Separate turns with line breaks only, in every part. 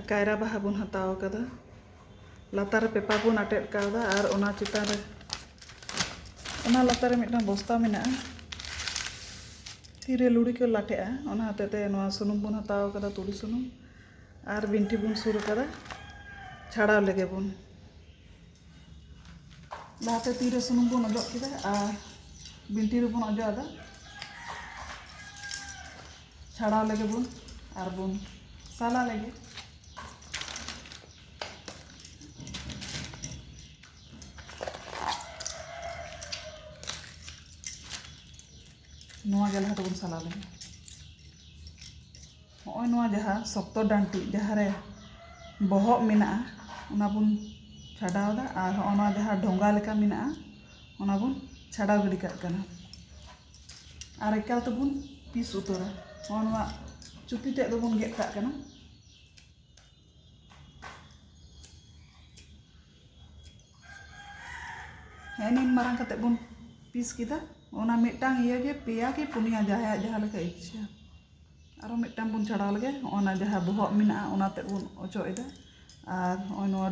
कायरा बाहा बन हताव कदा लातार पेपर बन अटेद कादा और ओना चितान रे ओना लातार मिटना बस्ता मेना तीरे लुड़ी को लाटेआ ओना हतेते नोआ सुनुम बन हताव कदा तुड़ी सुनुम और बिंटी बन सुर कदा छाड़ा लेगे बन लाते तीरे सुनुम बन अजो किदा और बिंटी रे बन अजो आदा छाड़ा लेगे बन और बन साला लेगे नोआ गला तो बन साला लेगे होय नोआ जहा सप्तो डांटी जहा रे बहक मेना ओना बन छाड़ावदा और ओना जहा ढोंगा लेका मेना ओना बन छाड़ाव गिडी काग कना और एकाल तो बन पीस उतरा ओना चुपी ते दो बन गेट काग कना हेनिन मारां कते बन पीस किदा ओना मिटांग इया गे पेया के पुनिया जहा जहा लेका इच्छा और मिटांग बन छाड़ाव लगे ओना जहा बहक मेना ओना ते बन ओचो एदा और ओनोआ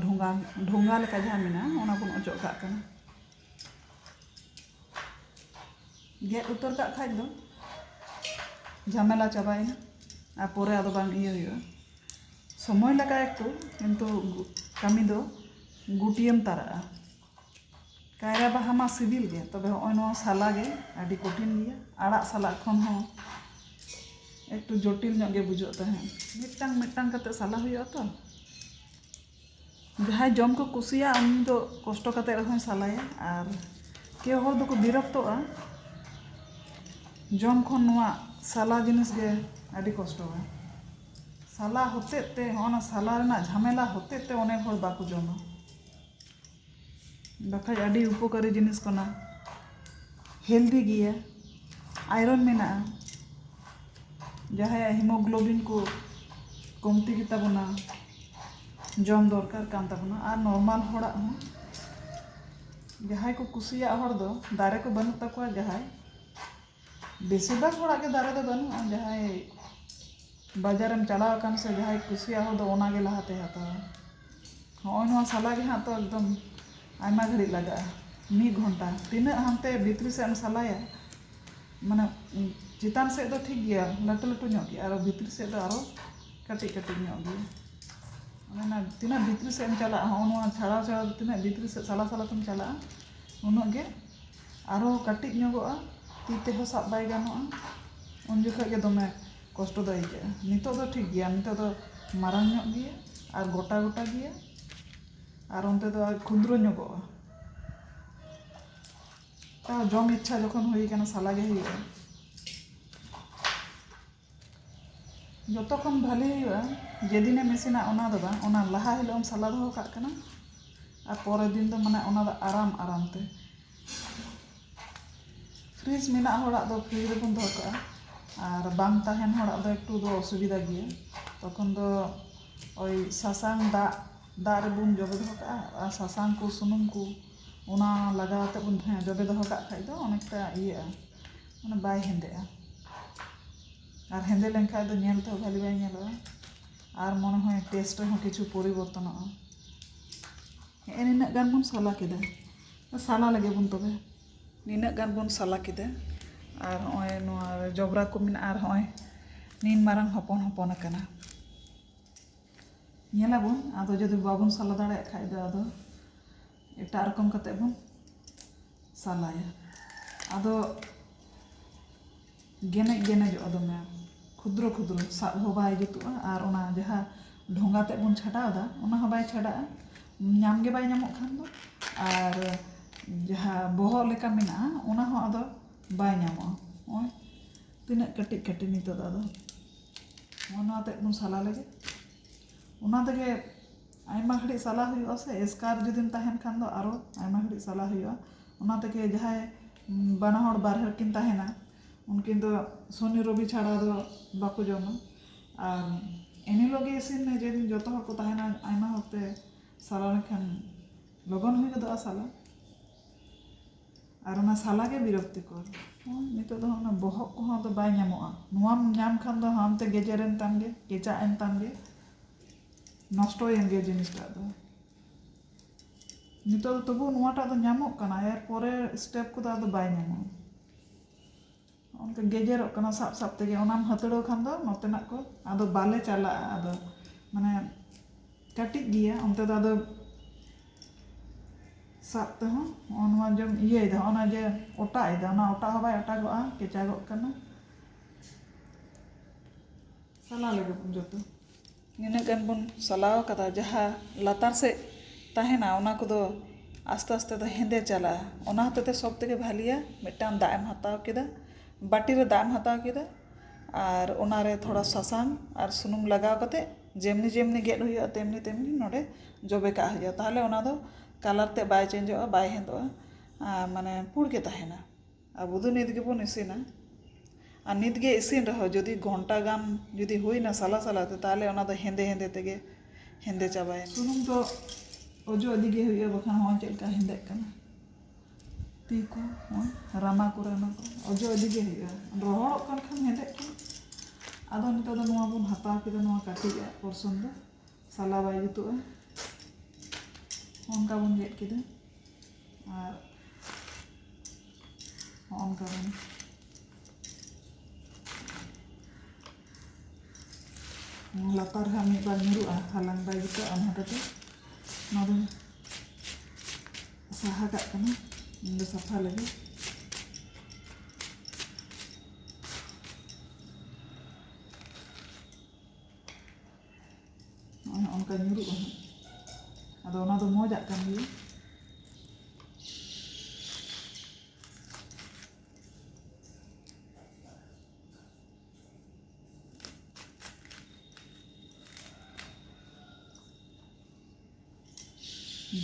ढोंगा लेका जहा मेना ओना बन ओचो काग कना गेट उतर काग खाज दो झमेला चाबायना और पोरे आदो बांग इया हुआ समय लगा एकटू किन्तु कामी दो गुटियम तारा कायरा बाहा मा सिबिल गे तबे होय साला गे आदि कठिन गया आड़ा साला खन हो एकटू जटिल ᱧᱚᱜ गे बुझो तहे मिटांग मिटांग कते साला हुआ तो जहां जम को कुसिया उन दो कष्ट कते रहो सालाया और के हर दो को बिरक्तोआ जम खन नोआ साला जिनिस गे आदि कष्ट साला होते ते होना साला रेना झमेला होते ते अनेक हर बाको जमा बाखाय आदि उपकारी जिनिस कना हेल्दी गया आयरन मेना जहां हिमोग्लोबिन को कमती गिता बना जम दरकार कान ताबना और नॉर्मल होड़ा हो जहां को कुसिया हर दो दारे को बनू तकवा जहां बेसिरभाग होड़ा के दारे दो बनू जहां बाजार में चलाव कान से जहां कुसिया हर दो ओना गे लहाते हता होय नोआ साला गे हां तो एकदम आयमा घड़ी लगा 1 घंटा तीना हानते भितरी से सालाया माने चितान से तो ठीक गया लटू लटू ᱧᱚᱜ गया और भितरी से तो आरो कटी कटी ᱧᱚᱜ गया ना तीना भितरी से चला होनोआ छाड़ा छाड़ा तीना भितरी से साला साला तुम चला उनो गे आरो कटी ᱧᱚᱜᱚᱜᱼᱟ तीते हो साब बाय गानोआ उन जखा गे दमे कष्ट दो आइका नितो दो ठीक गया नितो दो मारांग ᱧᱚᱜ गया और गोटा गोटा गया और उनते तो खुद्रो ᱧᱚᱜᱚᱜᱼᱟ ता जम इच्छा जखन हुई काना साला गे हुआ जतखन भाले हुआ जेदिने मेसिना ओना दो बा ओना लहा हिलोम साला दो काग कना और परे दिन दो माने ओना दो आराम आराम ते फ्रिज मेना होड़ा दो फ्रिज रे बन दो का और बांग ताहेन होड़ा दो एकटू दो असुविधा गया तखन दो ओई सासांग दा रे बन जबे दो का और सासांग को सुनुम को ओना लगाते बन जबे दो का खाइ दो अनेकटा इया माने बाय हेंदेआ और हेंदे लेनखा दो नेल तो भाली बाय नेलोआ और मन होय टेस्ट हो किछु परिवर्तनोआ निना गान बन साला केदा साला लगे बन तबे निना गान बन साला केदा और होय नोआ जबरा को मेना और होय नीन मारंग हपन हपन कना नेला बन आदो जदि बाबन साला दाड़े खाइ दो आदो एटा रकम कते बन सालाया आदो गेने गेने जो आदो में खुद्रो खुद्रो साब हो बाय जुतुआ और ओना जहा ढोंगा ते बन छाड़ावदा ओना हो बाय छाड़ा नाम गे बाय नामो खान दो और जहा बहो लेका मेना ओना हो आदो बाय नामो ओय तिना कटि कटि नितो आदो ओना ते बन साला लेगे ओना तगे आयमा घड़ी साला हुआ से एस्कार जुदिन ताहेन खान दो आरो आयमा घड़ी साला हुआ ओना तगे जहाय बाना हड़ बारहर किन ताहेना उनकिन तो शनि रवि छाड़ा दो बाको जमा और एनी लगे इसिन जेदिन जतो हर को ताहेना आयमा हरते साला लेखान लगन हुई गदोआ साला और ओना साला गे बिरक्तिकर नितो दो ओना बहक को तो बाय ᱧᱟᱢᱚᱜᱼᱟ ᱱᱚᱣᱟᱢ ᱧᱟᱢ ᱠᱷᱟᱱ ᱫᱚ ᱦᱟᱱᱛᱮ ᱜᱮᱡᱮᱨᱮᱱ ᱛᱟᱢ ᱜᱮ ᱠᱮᱪᱟᱜ ᱮᱱ ᱛᱟᱢ गे নষ্টয়েন গে জিনিসটা দো নিতো তো তবু নোয়াটা তো ᱧᱟᱢᱚᱜ ᱠᱟᱱᱟ ᱮᱨ ᱯᱚᱨᱮ ᱥᱴᱮᱯ ᱠᱚᱫᱚ ᱟᱫᱚ ᱵᱟᱭ ᱧᱟᱢᱚᱜᱼᱟ ᱚᱱᱠᱟ ᱜᱮᱡᱮᱨᱚᱜ ᱠᱟᱱᱟ ᱥᱟᱵ ᱥᱟᱵ ᱛᱮᱜᱮ ᱚᱱᱟᱢ ᱦᱟᱹᱛᱲᱟᱹᱣ ᱠᱷᱟᱱ ᱫᱚ ᱱᱚᱛᱮᱱᱟᱜ ᱠᱚ ᱟᱫᱚ ᱵᱟᱞᱮ ᱪᱟᱞᱟᱜᱼᱟ ᱟᱫᱚ ᱢᱟᱱᱮ ᱠᱟᱹᱴᱤᱡ ᱜᱮᱭᱟ ᱚᱱᱛᱮ ᱫᱚ ᱟᱫᱚ ᱥᱟᱵ ᱛᱮᱦᱚᱸ ᱱᱚᱣᱟ ᱡᱚᱢ ᱤᱭᱟᱹᱭᱮᱫᱟ ᱚᱱᱟ ᱡᱮ ᱚᱴᱟᱜ ᱮᱫᱟ ᱚᱱᱟ ᱚᱴᱟᱜ ᱦᱚᱸ ᱵᱟᱭ ᱚᱴᱟᱜᱚᱜᱼᱟ ᱠᱮᱪᱟᱜᱚᱜ ᱠᱟᱱᱟ ᱥᱟᱞᱟ ᱞᱮᱜᱮ ᱵᱚᱱ ᱡᱚᱛᱚ ᱱᱤᱱᱟᱹᱜ ᱜᱟᱱ ᱵᱚᱱ ᱥᱟᱞᱟᱣ ᱠᱟᱫᱟ ᱡᱟᱦᱟᱸ ᱞᱟᱛᱟᱨ ᱥᱮᱫ ᱛᱟᱦᱮᱱᱟ ᱚᱱᱟ ᱠᱚᱫᱚ আস্তে আস্তে ᱫᱚ ᱦᱮᱸᱫᱮ ᱪᱟᱞᱟᱜᱼᱟ ᱚᱱᱟ ᱦᱚᱛᱮᱛᱮ ᱥᱚᱵ ᱛᱷᱮᱠᱮ ᱵᱷᱟᱞᱤᱭᱟ ᱢᱤᱫᱴᱟᱝ ᱫᱟᱜ ᱮᱢ ᱦᱟᱛᱟᱣ ᱠᱮᱫᱟ ᱵᱟᱴᱤ ᱨᱮ ᱫᱟᱜ ᱮᱢ ᱦᱟᱛᱟᱣ ᱠᱮᱫᱟ ᱟᱨ ᱚᱱᱟᱨᱮ ᱛᱷᱚᱲᱟ ᱥᱟᱥᱟᱝ ᱟᱨ ᱥᱩᱱᱩᱢ ᱞᱟᱜᱟᱣ ᱠᱟᱛᱮ ᱡᱮᱢᱱᱤ ᱡᱮᱢᱱᱤ ᱜᱮᱫ ᱦᱩᱭᱩᱜᱼᱟ ᱛᱮᱢᱱᱤ ᱛᱮᱢᱱᱤ ᱱᱚᱰᱮ ᱡᱚᱵᱮ ᱠᱟᱜ ᱦᱩᱭᱩᱜᱼᱟ ᱛᱟᱦᱞᱮ ᱚᱱᱟ ᱫᱚ কালার তে বাই চেঞ্জᱚᱜᱼᱟ ᱵᱟᱭ ᱦᱮᱸᱫᱚᱜᱼᱟ মানে পুড় ᱜᱮ ᱛᱟᱦᱮᱱᱟ ᱟᱵᱚ ᱫᱚ ᱱᱤᱛ ᱜᱮᱵᱚᱱ ᱤᱥᱤᱱᱟ আর ᱱᱤᱛ ᱜᱮ ᱤᱥᱤᱱ ᱨᱮᱦᱚᱸ ᱡᱩᱫᱤ ᱜᱷᱚᱱᱴᱟ ᱜᱟᱱ ᱡᱩᱫᱤ ᱦᱩᱭᱱᱟ ᱥᱟᱞᱟ ᱥᱟᱞᱟᱛᱮ ᱛᱟᱦᱞᱮ ᱚᱱᱟ ᱫᱚ ᱦᱮᱸᱫᱮ ᱦᱮᱸᱫᱮ ᱛᱮᱜᱮ ᱦᱮᱸᱫᱮ ᱪᱟᱵᱟᱭᱮᱱᱟ ᱥᱩᱱᱩᱢ ᱫᱚ ᱚᱡᱚᱜ ᱤᱫᱤ ᱜᱮ ᱦᱩᱭᱩᱜᱼᱟ ᱵᱟᱠᱷᱟᱱ ᱦᱚᱸᱜᱼᱚᱭ ᱪᱮᱫ ᱞᱮᱠᱟ ᱦᱮᱸᱫᱮᱜ ᱠᱟᱱᱟ ᱛᱤ ᱠᱚ ᱨᱟᱢᱟ ᱠᱚᱨᱮ ᱚᱱᱟ ᱠᱚ ᱚᱡᱚᱜ ᱤᱫᱤ ᱜᱮ ᱦᱩᱭᱩᱜᱼᱟ ᱨᱚᱦᱚᱲᱚᱜ ᱠᱟᱱ ᱠᱷᱟᱱ ᱦᱮᱸᱫᱮᱜ ᱠᱟᱱᱟ ᱟᱫᱚ ᱱᱤᱛᱚᱜ ᱫᱚ ᱱᱚᱣᱟ ᱵᱚᱱ ᱦᱟᱛᱟᱣ ᱠᱮᱫᱟ ᱱᱚᱣᱟ ᱠᱟᱹᱴᱤᱡᱟᱜ ᱯᱚᱨᱥᱚᱱ ᱫᱚ ᱥᱟᱞᱟ ᱵᱟᱭ ᱡᱩᱛᱩᱜᱼᱟ ᱚᱱᱠᱟ ᱵᱚᱱ ᱜᱮᱫ ᱠᱮᱫᱟ ᱟᱨ ᱚᱱᱠᱟ ᱵᱚᱱ ᱞᱟᱛᱟᱨ ᱨᱮ ᱢᱤᱫ ᱵᱟᱨ ᱧᱩᱨᱩᱜᱼᱟ ᱦᱟᱞᱟᱝ ᱵᱟᱭ ᱡᱩᱛᱩᱜᱼᱟ ᱚᱱᱟ ᱦᱚᱛᱮᱛᱮ ᱱᱚᱣᱟ ᱫᱚ ᱥᱟᱦᱟ ᱠᱟᱜ ᱠᱟᱱᱟ ᱤᱧ ᱫᱚ ᱥᱟᱯᱷᱟ ᱞᱟᱹᱜᱤᱫ ᱚᱱᱠᱟ ᱧᱩᱨᱩᱜᱼᱟ ᱟᱫᱚ ᱚᱱᱟ ᱫᱚ ᱢᱚᱡᱟᱜ ᱠᱟᱱ ᱜᱮᱭᱟ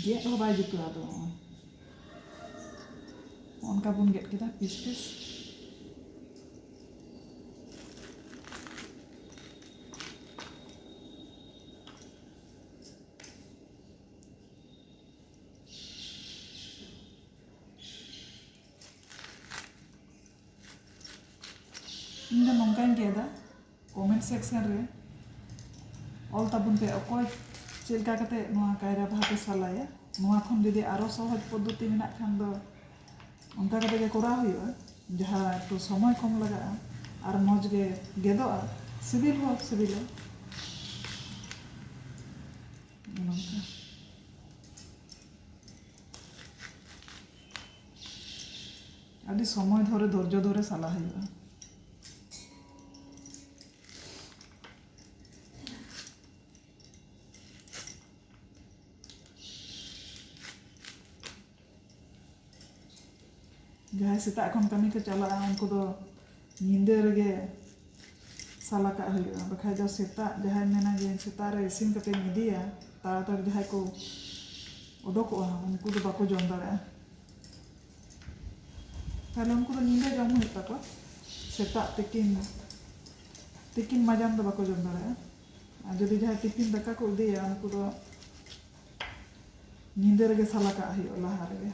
ᱜᱮᱫ ᱦᱚᱸ ᱵᱟᱭ ᱡᱩᱛᱩᱜᱼᱟ ᱟᱫᱚ ᱚᱱᱠᱟ ᱵᱚᱱ ᱜᱮᱫ ᱠᱮᱫᱟ ᱯᱤᱥ ᱯᱤᱥ ᱤᱧ ᱫᱚ ᱱᱚᱝᱠᱟᱧ ᱜᱮᱫᱟ ᱠᱚᱢᱮᱱᱴ ᱥᱮᱠᱥᱚᱱ ᱨᱮ ᱚᱞ ᱛᱟᱵᱚᱱ ᱯᱮ ᱚᱠᱚᱭ ᱪᱮᱫ ᱞᱮᱠᱟ ᱠᱟᱛᱮ ᱱᱚᱣᱟ ᱠᱟᱭᱨᱟ ᱵᱟᱦᱟ ᱯᱮ ᱥᱟᱞᱟᱭᱟ ᱱᱚᱣᱟ ᱠᱷᱚᱱ ᱡᱩᱫᱤ ᱟᱨᱚ ᱥᱚᱦᱚᱡ ᱯᱚᱫᱽᱫᱷᱚᱛᱤ ᱢᱮᱱᱟᱜ ᱠᱷᱟᱱ ᱫᱚ ᱚᱱᱠᱟ ᱠᱟᱛᱮ ᱜᱮ ᱠᱚᱨᱟᱣ ᱦᱩᱭᱩᱜᱼᱟ ᱡᱟᱦᱟᱸ ᱮᱠᱴᱩ ᱥᱚᱢᱚᱭ ᱠᱚᱢ ᱞᱟᱜᱟᱜᱼᱟ ᱟᱨ ᱢᱚᱡᱽ ᱜᱮ ᱜᱮᱫᱚᱜᱼᱟ ᱥᱤᱵᱤᱞ ᱦᱚᱸ ᱥᱤᱵᱤᱞᱟ ᱱᱚᱝᱠᱟ ᱟᱹᱰᱤ ᱥᱚᱢᱚᱭ ধরে ধৈর্য ধরে সালা ᱦᱩᱭᱩᱜᱼᱟ ᱡᱟᱦᱟᱸᱭ ᱥᱮᱛᱟᱜ ᱠᱷᱚᱱ ᱠᱟᱹᱢᱤ ᱠᱚ ᱪᱟᱞᱟᱜᱼᱟ ᱩᱱᱠᱩ ᱫᱚ ᱧᱤᱫᱟᱹ ᱨᱮᱜᱮ ᱥᱟᱞᱟ ᱠᱟᱜ ᱦᱩᱭᱩᱜᱼᱟ ᱵᱟᱠᱷᱟᱡ ᱫᱚ ᱥᱮᱛᱟᱜ ᱡᱟᱦᱟᱸᱭ ᱢᱮᱱᱟ ᱡᱮ ᱥᱮᱛᱟᱜ ᱨᱮ ᱤᱥᱤᱱ ᱠᱟᱛᱮᱧ ᱤᱫᱤᱭᱟ ᱛᱟᱲᱟᱛᱟᱲᱤ ᱡᱟᱦᱟᱸᱭ ᱠᱚ ᱚᱰᱚᱠᱚᱜᱼᱟ ᱩᱱᱠᱩ ᱫᱚ ᱵᱟᱠᱚ ᱡᱚᱢ ᱫᱟᱲᱮᱭᱟᱜᱼᱟ ᱛᱟᱦᱞᱮ ᱩᱱᱠᱩ ᱫᱚ ᱧᱤᱫᱟᱹ ᱡᱚᱢ ᱦᱩᱭᱩᱜ ᱛᱟᱠᱚᱣᱟ ᱥᱮᱛᱟᱜ ᱛᱤᱠᱤᱱ ᱢᱟᱡᱟᱱ ᱫᱚ ᱵᱟᱠᱚ ᱡᱚᱢ ᱫᱟᱲᱮᱭᱟᱜᱼᱟ ᱟᱨ ᱡᱩᱫᱤ ᱡᱟᱦᱟᱸᱭ ᱴᱤᱯᱷᱤᱱ ᱫᱟᱠᱟ ᱠᱚ ᱤᱫᱤᱭᱟ ᱩᱱᱠᱩ ᱫᱚ ᱧᱤᱫᱟᱹ ᱨᱮᱜᱮ ᱥᱟᱞᱟ ᱠᱟᱜ ᱦᱩᱭᱩᱜᱼᱟ ᱞᱟᱦᱟ ᱨᱮᱜᱮ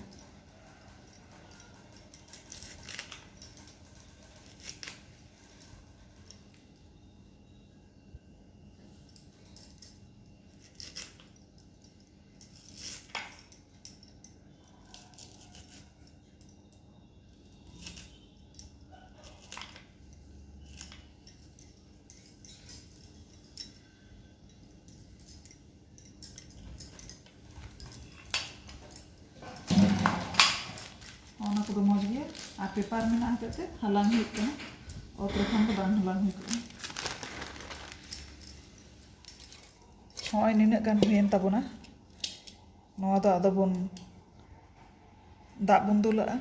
ᱚᱱᱟ ᱠᱚᱫᱚ ᱢᱚᱡᱽ ᱜᱮ ᱟᱨ ᱯᱮᱯᱟᱨ ᱢᱮᱱᱟᱜ ᱦᱚᱛᱮᱡ ᱛᱮ ᱦᱟᱞᱟᱝ ᱦᱩᱭᱩᱜ ᱠᱟᱱᱟ ᱚᱛ ᱨᱮᱠᱷᱟᱱ ᱫᱚ ᱵᱟᱝ ᱦᱟᱞᱟᱝ ᱦᱩᱭ ᱠᱚᱜᱼᱟ ᱦᱚᱸᱜᱼᱚᱭ ᱱᱤᱱᱟᱹᱜ ᱜᱟᱱ ᱦᱩᱭᱮᱱ ᱛᱟᱵᱚᱱᱟ ᱱᱚᱣᱟ ᱫᱚ ᱟᱫᱚ ᱵᱚᱱ ᱫᱟᱜ ᱵᱚᱱ ᱫᱩᱞᱟᱜᱼᱟ